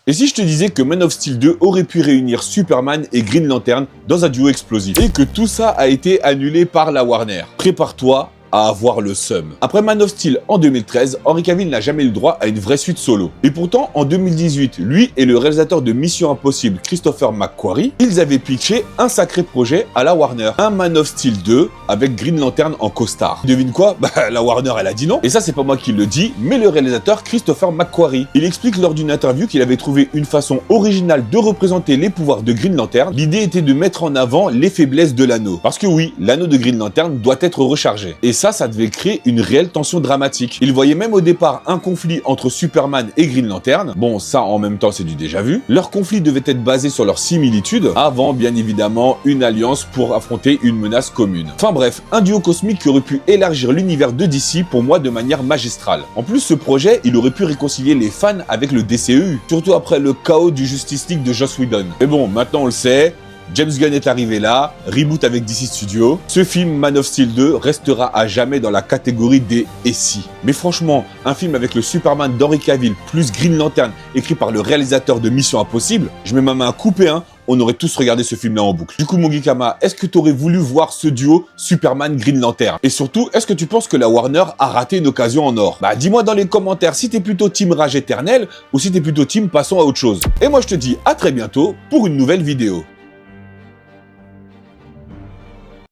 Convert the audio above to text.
Et si je te disais que Man of Steel 2 aurait pu réunir Superman et Green Lantern dans un duo explosif, et que tout ça a été annulé par la Warner? Prépare-toi à avoir le seum. Après Man of Steel en 2013, Henry Cavill n'a jamais eu le droit à une vraie suite solo. Et pourtant, en 2018, lui et le réalisateur de Mission Impossible, Christopher McQuarrie, ils avaient pitché un sacré projet à la Warner. Un Man of Steel 2 avec Green Lantern en costard. Devine quoi? Bah, la Warner, elle a dit non. Et ça, c'est pas moi qui le dis, mais le réalisateur Christopher McQuarrie. Il explique lors d'une interview qu'il avait trouvé une façon originale de représenter les pouvoirs de Green Lantern. L'idée était de mettre en avant les faiblesses de l'anneau. Parce que oui, l'anneau de Green Lantern doit être rechargé. Et ça devait créer une réelle tension dramatique. Il voyait même au départ un conflit entre Superman et Green Lantern. Bon, ça en même temps c'est du déjà vu. Leur conflit devait être basé sur leur similitude, avant bien évidemment une alliance pour affronter une menace commune. Enfin bref, un duo cosmique qui aurait pu élargir l'univers de DC pour moi de manière magistrale. En plus, ce projet, il aurait pu réconcilier les fans avec le DCEU, surtout après le chaos du Justice League de Joss Whedon. Mais bon, maintenant on le sait, James Gunn est arrivé là, reboot avec DC Studios. Ce film Man of Steel 2 restera à jamais dans la catégorie des « et si ». Mais franchement, un film avec le Superman d'Henry Cavill plus Green Lantern écrit par le réalisateur de Mission Impossible, je mets ma main à couper, hein, on aurait tous regardé ce film-là en boucle. Du coup, mon Geekama, est-ce que tu aurais voulu voir ce duo Superman-Green Lantern? Et surtout, est-ce que tu penses que la Warner a raté une occasion en or? Bah, dis-moi dans les commentaires si t'es plutôt team Rage éternel ou si t'es plutôt team passons à autre chose. Et moi, je te dis à très bientôt pour une nouvelle vidéo.